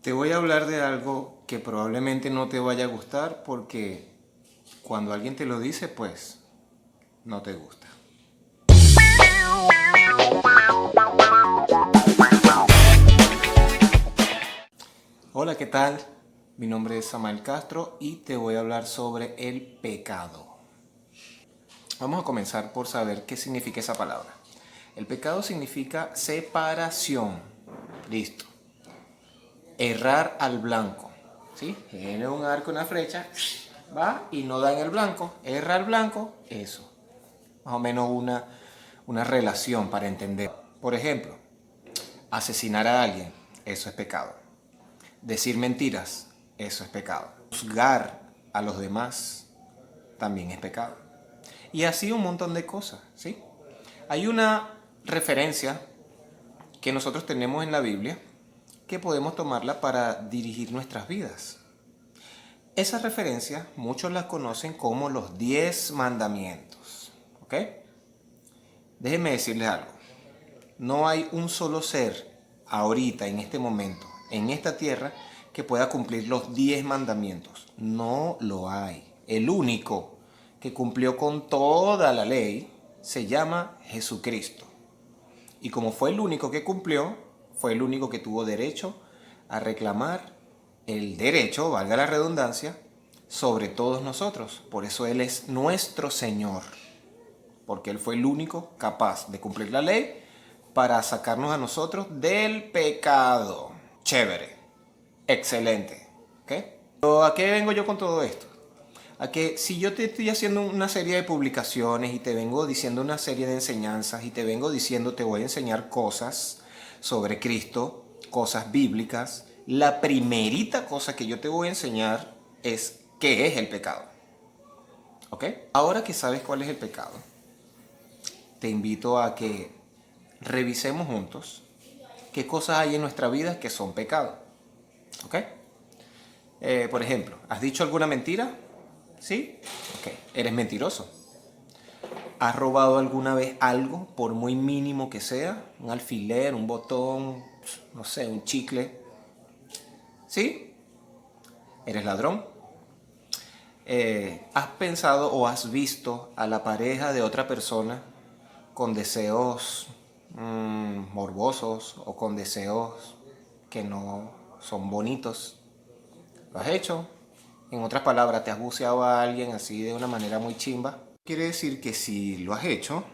Te voy a hablar de algo que probablemente no te vaya a gustar porque cuando alguien te lo dice, pues no te gusta. Hola, ¿qué tal? Mi nombre es Samael Castro y te voy a hablar sobre el pecado. Vamos a comenzar por saber qué significa esa palabra. El pecado significa separación. Listo. Errar al blanco. ¿Sí? Tiene un arco, una flecha, va y no da en el blanco. Erra al blanco, eso. Más o menos una relación para entender. Por ejemplo, asesinar a alguien, eso es pecado. Decir mentiras, eso es pecado. Juzgar a los demás, también es pecado. Y así un montón de cosas, ¿sí? Hay una referencia que nosotros tenemos en la Biblia que podemos tomarla para dirigir nuestras vidas. Esa referencia muchos la conocen como los 10 mandamientos, ¿ok? Déjenme decirles algo. No hay un solo ser ahorita, en este momento, en esta tierra, que pueda cumplir los 10 mandamientos. No lo hay. El único que cumplió con toda la ley se llama Jesucristo. Y como fue el único que cumplió, fue el único que tuvo derecho a reclamar el derecho, valga la redundancia, sobre todos nosotros. Por eso Él es nuestro Señor. Porque Él fue el único capaz de cumplir la ley para sacarnos a nosotros del pecado. Chévere. Excelente. ¿Ok? Pero ¿a qué vengo yo con todo esto? A que si yo te estoy haciendo una serie de publicaciones y te vengo diciendo una serie de enseñanzas y te vengo diciendo te voy a enseñar cosas sobre Cristo, cosas bíblicas, la primerita cosa que yo te voy a enseñar es qué es el pecado. ¿Ok? Ahora que sabes cuál es el pecado, te invito a que revisemos juntos qué cosas hay en nuestra vida que son pecado. ¿Ok? Por ejemplo, ¿has dicho alguna mentira? ¿Sí? Ok. ¿Eres mentiroso? ¿Has robado alguna vez algo, por muy mínimo que sea? Un alfiler, un botón, no sé, un chicle. ¿Sí? ¿Eres ladrón? ¿Has pensado o has visto a la pareja de otra persona con deseos morbosos o con deseos que no son bonitos? ¿Lo has hecho? En otras palabras, ¿te has buceado a alguien así de una manera muy chimba? Quiere decir que si lo has hecho,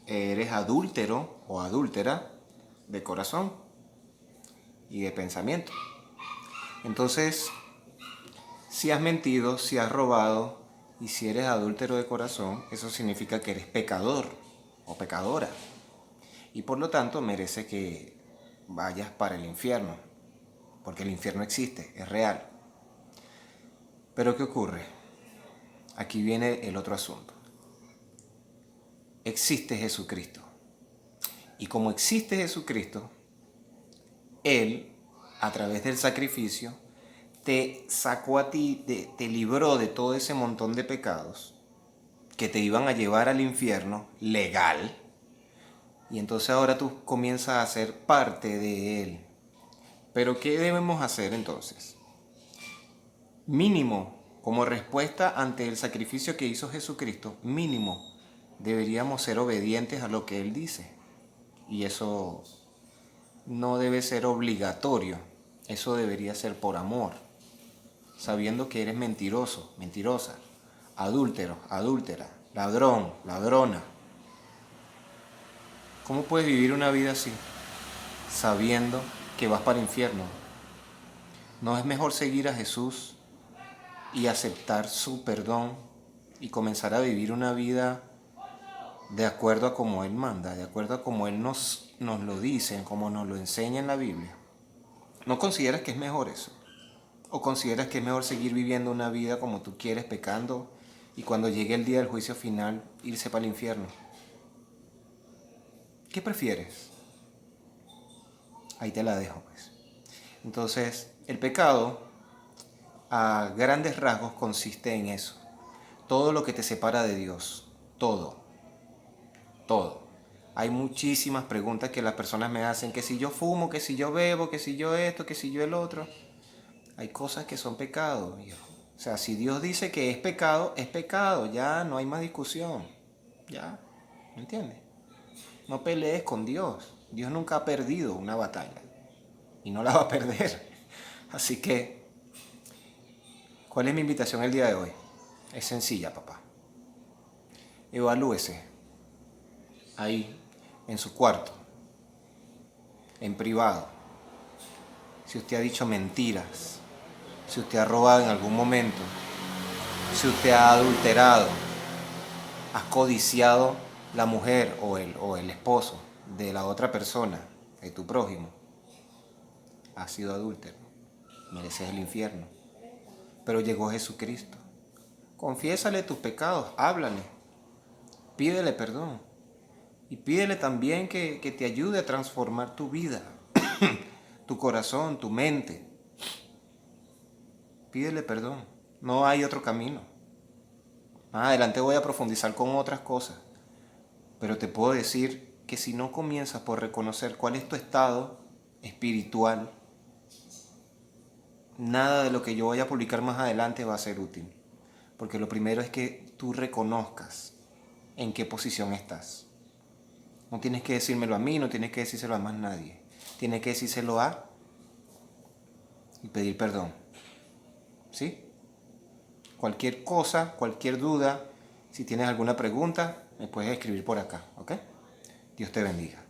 eres adúltero o adúltera de corazón y de pensamiento. Entonces, si has mentido, si has robado y si eres adúltero de corazón, eso significa que eres pecador o pecadora. Y por lo tanto merece que vayas para el infierno, porque el infierno existe, es real. Pero ¿qué ocurre? Aquí viene el otro asunto. Existe Jesucristo. Y como existe Jesucristo, Él, a través del sacrificio, te sacó a ti, te libró de todo ese montón de pecados que te iban a llevar al infierno legal. Y entonces ahora tú comienzas a ser parte de Él. Pero ¿qué debemos hacer entonces? Mínimo, como respuesta ante el sacrificio que hizo Jesucristo, mínimo, deberíamos ser obedientes a lo que Él dice. Y eso no debe ser obligatorio, eso debería ser por amor, sabiendo que eres mentiroso, mentirosa, adúltero, adúltera, ladrón, ladrona. ¿Cómo puedes vivir una vida así, sabiendo que vas para el infierno? ¿No es mejor seguir a Jesús y aceptar su perdón y comenzar a vivir una vida de acuerdo a como Él manda, de acuerdo a como Él nos lo dice, como nos lo enseña en la Biblia? ¿No consideras que es mejor eso? ¿O consideras que es mejor seguir viviendo una vida como tú quieres, pecando, y cuando llegue el día del juicio final, irse para el infierno? ¿Qué prefieres? Ahí te la dejo, pues. Entonces, el pecado, a grandes rasgos, consiste en eso. Todo lo que te separa de Dios. Todo. Todo. Hay muchísimas preguntas que las personas me hacen, que si yo fumo, que si yo bebo, que si yo esto, que si yo el otro. Hay cosas que son pecados, viejo. O sea, si Dios dice que es pecado, ya no hay más discusión. Ya, ¿me entiendes? No pelees con Dios. Dios nunca ha perdido una batalla y no la va a perder. Así que, ¿cuál es mi invitación el día de hoy? Es sencilla, papá. Evalúese ahí, en su cuarto, en privado. Si usted ha dicho mentiras, si usted ha robado en algún momento, si usted ha adulterado, has codiciado la mujer o el esposo de la otra persona, de tu prójimo, has sido adúltero, mereces el infierno. Pero llegó Jesucristo. Confiésale tus pecados, háblale, pídele perdón y pídele también que te ayude a transformar tu vida, tu corazón, tu mente. Pídele perdón, no hay otro camino. Más adelante voy a profundizar con otras cosas, pero te puedo decir que si no comienzas por reconocer cuál es tu estado espiritual, nada de lo que yo voy a publicar más adelante va a ser útil. Porque lo primero es que tú reconozcas en qué posición estás. No tienes que decírmelo a mí, no tienes que decírselo a más nadie. Tienes que decírselo a y pedir perdón. ¿Sí? Cualquier cosa, cualquier duda, si tienes alguna pregunta, me puedes escribir por acá, ¿ok? Dios te bendiga.